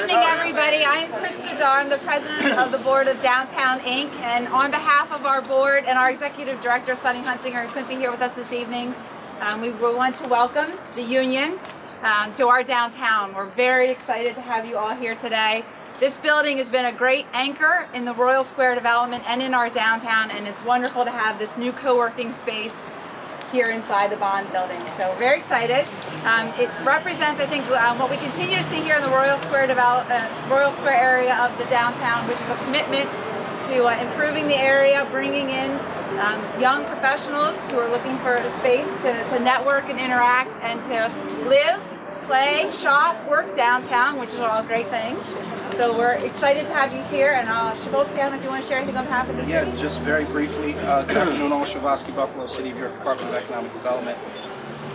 evening, everybody. I'm Krista Dar. I'm the president of the board of Downtown Inc. And on behalf of our board and our executive director, Sunny Hunsinger, who couldn't be here with us this evening, we want to welcome the union to our downtown. We're very excited to have you all here today. This building has been a great anchor in the Royal Square development and in our downtown, and it's wonderful to have this new co-working space here inside the Bond building. So we're very excited. It represents, I think, what we continue to see here in the Royal Square area of the downtown, which is a commitment to improving the area, bringing in young professionals who are looking for a space to network and interact and to live, play, shop, work downtown, which are all great things. So we're excited to have you here, and Shavolsky, if you want to share anything on behalf of the city? Yeah, just very briefly, good afternoon, all. Shavolsky, Buffalo City, New York Department of Economic Development.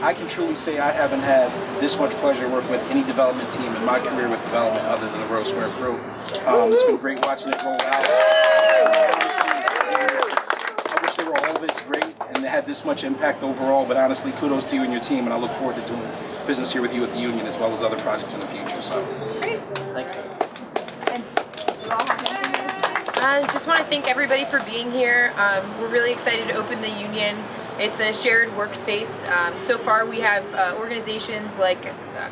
I can truly say I haven't had this much pleasure working with any development team in my career with development other than the Royal Square crew. It's been great watching it roll out. I wish they were all this great and they had this much impact overall, but honestly, kudos to you and your team, and I look forward to doing business here with you at the union as well as other projects in the future. So, Great. thank you. I just want to thank everybody for being here. We're really excited to open the union. It's a shared workspace. So far we have organizations like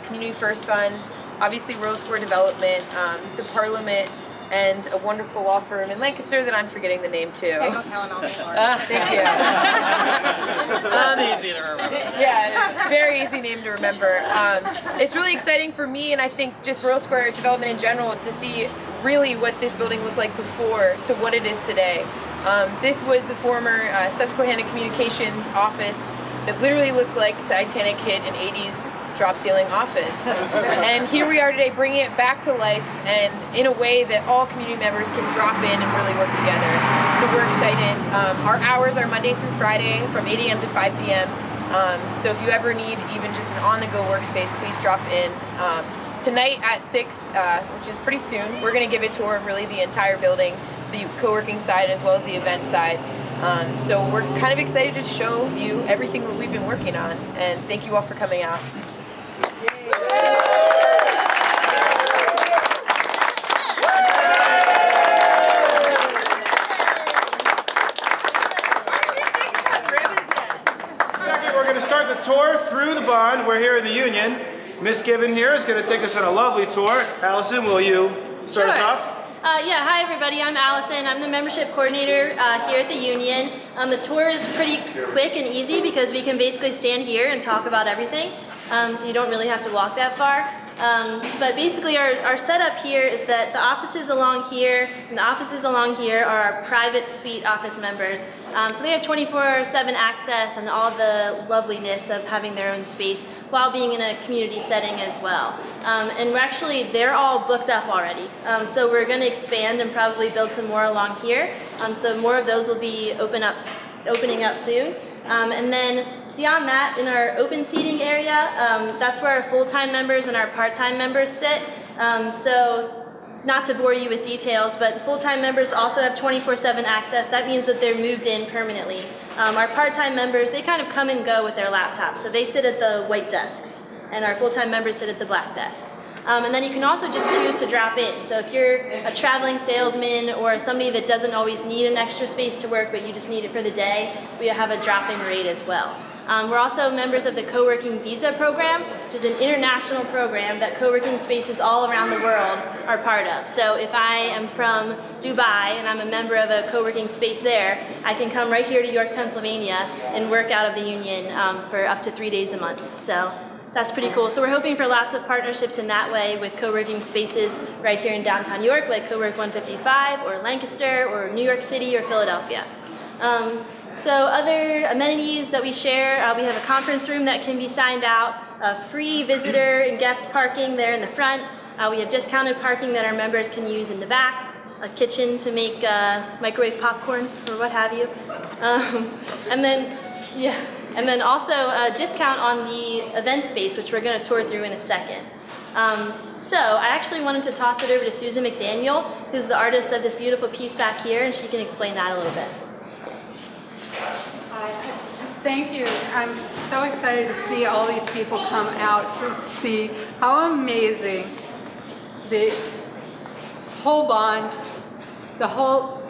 Community First Fund, obviously Royal Square Development, the Parliament, and a wonderful law firm in Lancaster that I'm forgetting the name too. Thank you. That's easy to remember. Yeah, very easy name to remember. It's really exciting for me, and I think just Royal Square development in general, to see really what this building looked like before to what it is today. This was the former Susquehanna Communications office that literally looked like Titanic hit an 80s drop ceiling office. And here we are today bringing it back to life and in a way that all community members can drop in and really work together. So we're excited. Our hours are Monday through Friday from 8 a.m. to 5 p.m. So if you ever need even just an on-the-go workspace, please drop in. Tonight at 6, which is pretty soon, we're going to give a tour of really the entire building, the co-working side as well as the event side. So we're kind of excited to show you everything that we've been working on, and thank you all for coming out. Second, we're going to start the tour through the Bond. We're here in the Union. Miss Given here is going to take us on a lovely tour. Allison, will you start us off? Yeah, hi everybody, I'm Allison. I'm the membership coordinator here at the Union. The tour is pretty quick and easy because we can basically stand here and talk about everything. So you don't really have to walk that far. But basically our setup here is that the offices along here and the offices along here are our private suite office members. So they have 24/7 access and all the loveliness of having their own space while being in a community setting as well. And they're all booked up already. So we're going to expand and probably build some more along here. So more of those will be opening up soon. And then beyond that, in our open seating area, that's where our full-time members and our part-time members sit. So not to bore you with details, but the full-time members also have 24/7 access. That means that they're moved in permanently. Our part-time members, they kind of come and go with their laptops. So they sit at the white desks, and our full-time members sit at the black desks. And then you can also just choose to drop in. So if you're a traveling salesman or somebody that doesn't always need an extra space to work, but you just need it for the day, we have a drop-in rate as well. We're also members of the Co-working Visa program, which is an international program that co-working spaces all around the world are part of. So if I am from Dubai and I'm a member of a co-working space there, I can come right here to York, Pennsylvania and work out of the Union for up to 3 days a month. So that's pretty cool. So we're hoping for lots of partnerships in that way with co-working spaces right here in downtown York, like Co-work 155 or Lancaster or New York City or Philadelphia. So other amenities that we share, we have a conference room that can be signed out, free visitor and guest parking there in the front. We have discounted parking that our members can use in the back, a kitchen to make microwave popcorn or what have you. And then also a discount on the event space, which we're going to tour through in a second. So I actually wanted to toss it over to Susan McDaniel, who's the artist of this beautiful piece back here, and she can explain that a little bit. Thank you. I'm so excited to see all these people come out to see how amazing the whole bond, the whole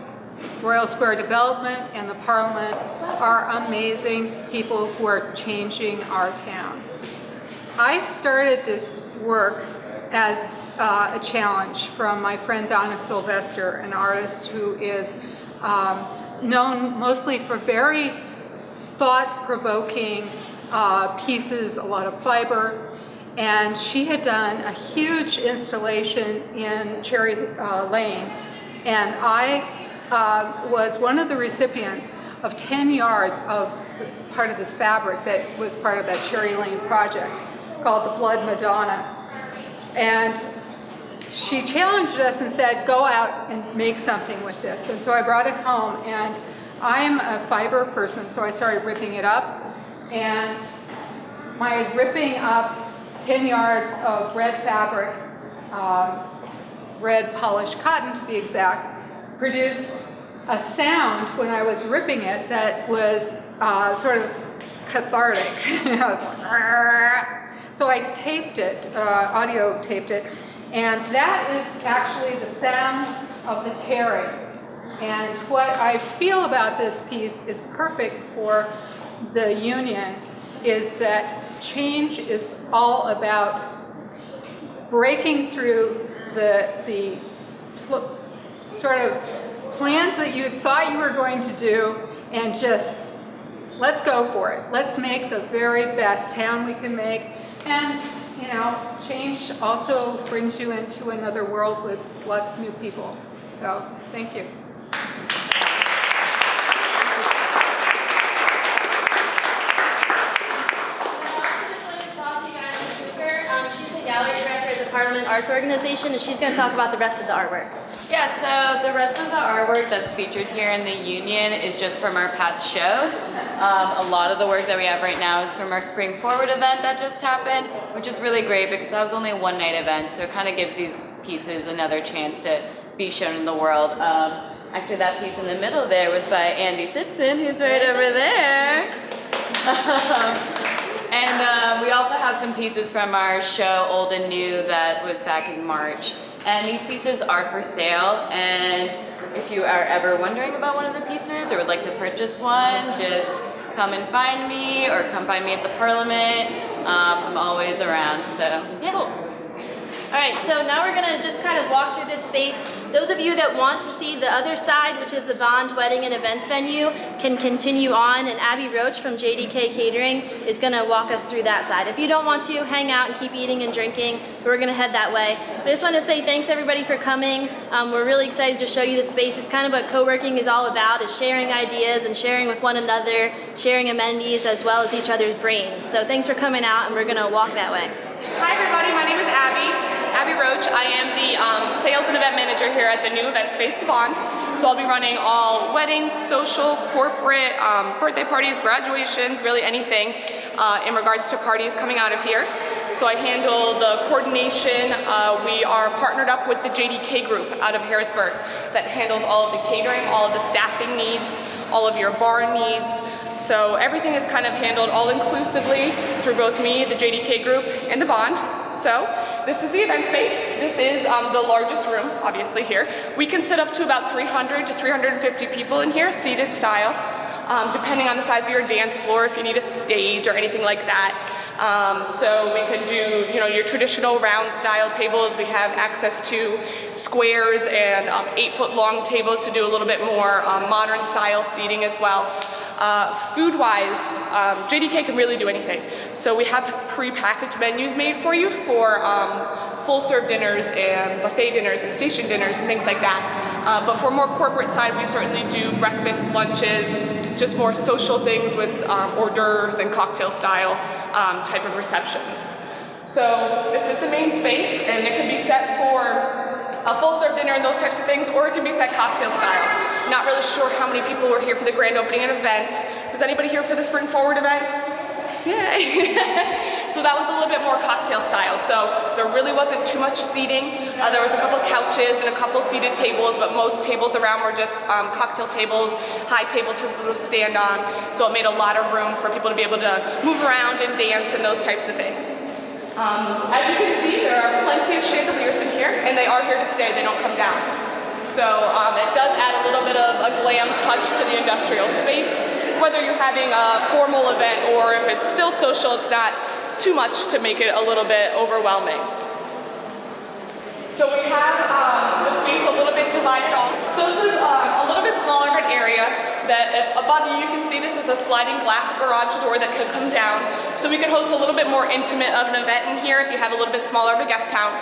Royal Square development and the Parliament are amazing people who are changing our town. I started this work as a challenge from my friend Donna Sylvester, an artist who is known mostly for very thought-provoking pieces, a lot of fiber, and she had done a huge installation in Cherry Lane, and I was one of the recipients of 10 yards of part of this fabric that was part of that Cherry Lane project called the Blood Madonna. And she challenged us and said, go out and make something with this. And so I brought it home, and I'm a fiber person, so I started ripping it up. And my ripping up 10 yards of red fabric, red polished cotton to be exact, produced a sound when I was ripping it that was sort of cathartic. I was like, "Rrr." So I taped it, audio taped it, and that is actually the sound of the tearing. And what I feel about this piece is perfect for the union is that change is all about breaking through the sort of plans that you thought you were going to do and just let's go for it. Let's make the very best town we can make. And, you know, change also brings you into another world with lots of new people. So, thank you. She's the gallery director at the Parliament Arts Organization, and she's going to talk about the rest of the artwork. Yeah, so the rest of the artwork that's featured here in the Union is just from our past shows. A lot of the work that we have right now is from our Spring Forward event that just happened, which is really great because that was only a one-night event, so it kind of gives these pieces another chance to be shown in the world. Actually, that piece in the middle there was by Andy Simpson, who's right over there. And we also have some pieces from our show Old and New that was back in March. And these pieces are for sale, and if you are ever wondering about one of the pieces or would like to purchase one, just come and find me or come find me at the Parliament. I'm always around, so yeah. Cool. All right, so now we're gonna just kind of walk through this space. Those of you that want to see the other side, which is the Bond Wedding and Events venue, can continue on, and Abby Roach from JDK Catering is gonna walk us through that side. If you don't want to, hang out and keep eating and drinking, we're gonna head that way. But I just wanna say thanks everybody for coming. We're really excited to show you the space. It's kind of what co-working is all about, is sharing ideas and sharing with one another, sharing amenities as well as each other's brains. So thanks for coming out, and we're gonna walk that way. Hi everybody, my name is Abby Roach. I am the sales and event manager here at the new event space, The Bond. So I'll be running all weddings, social, corporate, birthday parties, graduations, really anything in regards to parties coming out of here. So I handle the coordination. We are partnered up with the JDK group out of Harrisburg that handles all of the catering, all of the staffing needs, all of your bar needs. So everything is kind of handled all inclusively through both me, the JDK group, and the Bond. So this is the event space. This is the largest room, obviously, here. We can sit up to about 300 to 350 people in here, seated style, depending on the size of your dance floor, if you need a stage or anything like that. So we could do, you know, your traditional round style tables. We have access to squares and 8-foot long tables to do a little bit more modern style seating as well. Food-wise, JDK can really do anything. So we have pre-packaged menus made for you for full-serve dinners and buffet dinners and station dinners and things like that. But for more corporate side, we certainly do breakfast, lunches, just more social things with hors d'oeuvres and cocktail style type of receptions. So this is the main space, and it can be set for a full-serve dinner and those types of things, or it can be set cocktail style. Not really sure how many people were here for the grand opening and event. Was anybody here for the Spring Forward event? Yay! So that was a little bit more cocktail style. So there really wasn't too much seating. There was a couple couches and a couple seated tables, but most tables around were just cocktail tables, high tables for people to stand on. So it made a lot of room for people to be able to move around and dance and those types of things. As you can see, there are plenty of chandeliers in here, and they are here to stay. They don't come down. So it does add a little bit of a glam touch to the industrial space. Whether you're having a formal event or if it's still social, it's not too much to make it a little bit overwhelming. So we have the space a little bit divided off. So this is a little bit smaller of an area that if above you can see this is a sliding glass garage door that could come down. So we could host a little bit more intimate of an event in here if you have a little bit smaller of a guest count.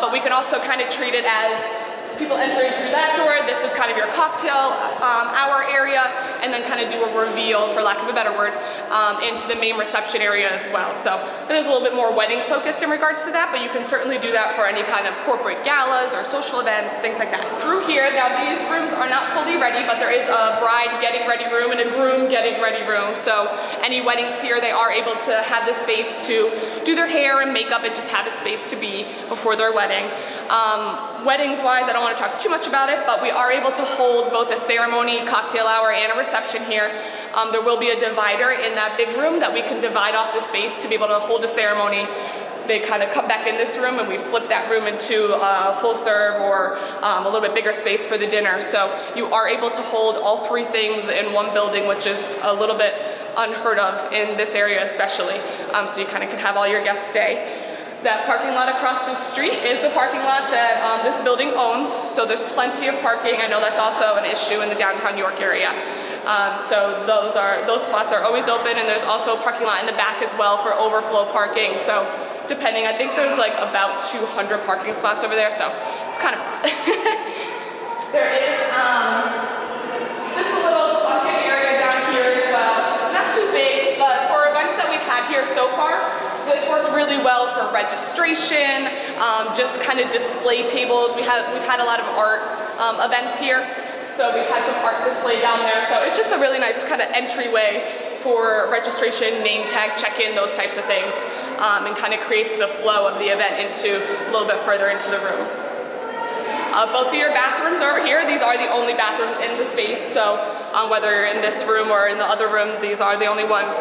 But we can also kind of treat it as people entering through that door. This is kind of your cocktail hour area, and then kind of do a reveal, for lack of a better word, into the main reception area as well. So it is a little bit more wedding focused in regards to that, but you can certainly do that for any kind of corporate galas or social events, things like that. Through here, now these rooms are not fully ready, but there is a bride getting ready room and a groom getting ready room. So any weddings here, they are able to have the space to do their hair and makeup and just have a space to be before their wedding. Weddings wise, I don't want to talk too much about it, but we are able to hold both a ceremony, cocktail hour, and a reception here. There will be a divider in that big room that we can divide off the space to be able to hold a ceremony. They kind of come back in this room and we flip that room into a full serve or a little bit bigger space for the dinner. So you are able to hold all three things in one building, which is a little bit unheard of in this area especially. So you kind of can have all your guests stay. That parking lot across the street is the parking lot that this building owns, so there's plenty of parking. I know that's also an issue in the downtown York area. So those spots are always open, and there's also a parking lot in the back as well for overflow parking. So depending, I think there's like about 200 parking spots over there, so it's kind of There is just a little sunken area down here as well. Not too big, but for events that we've had here so far, this worked really well for registration, just kind of display tables. We've had a lot of art events here, so we've had some art display down there. So it's just a really nice kind of entryway for registration, name tag, check-in, those types of things, and kind of creates the flow of the event into a little bit further into the room. Both of your bathrooms are over here. These are the only bathrooms in the space, so whether you're in this room or in the other room, these are the only ones.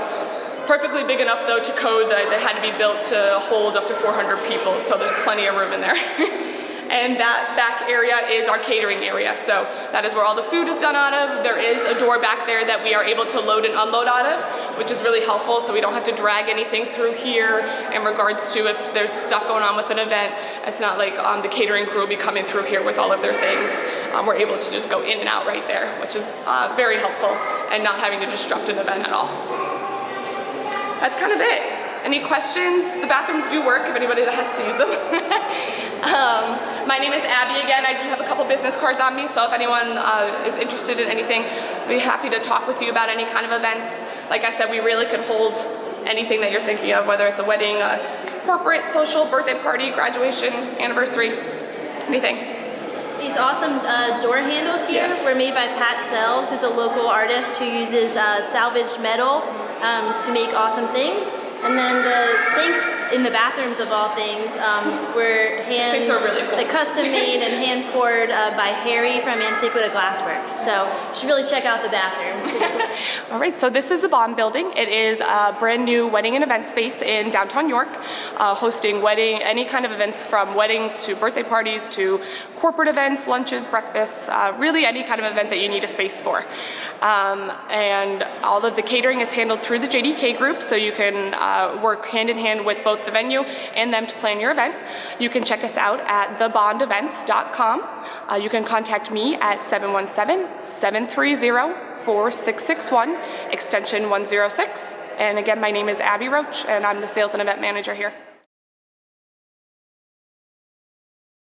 Perfectly big enough though to code that they had to be built to hold up to 400 people, so there's plenty of room in there. And that back area is our catering area, so that is where all the food is done out of. There is a door back there that we are able to load and unload out of, which is really helpful, so we don't have to drag anything through here in regards to if there's stuff going on with an event. It's not like the catering crew will be coming through here with all of their things. We're able to just go in and out right there, which is very helpful, and not having to disrupt an event at all. That's kind of it. Any questions? The bathrooms do work if anybody that has to use them. My name is Abby again. I do have a couple business cards on me, so if anyone is interested in anything, I'd be happy to talk with you about any kind of events. Like I said, we really can hold anything that you're thinking of, whether it's a wedding, a corporate, social, birthday party, graduation, anniversary, anything. These awesome door handles here were made by Pat Sells, who's a local artist who uses salvaged metal to make awesome things. And then the sinks in the bathrooms, of all things, were really cool. custom made and hand poured by Harry from Antiquita Glassworks. So you should really check out the bathrooms. All right, so this is the Bond Building. It is a brand new wedding and event space in downtown York, hosting any kind of events from weddings to birthday parties to corporate events, lunches, breakfasts, really any kind of event that you need a space for. And all of the catering is handled through the JDK group, so you can work hand in hand with both the venue and them to plan your event. You can check us out at thebondevents.com. You can contact me at 717-730-4661, extension 106. And again, my name is Abby Roach, and I'm the Sales and Event Manager here.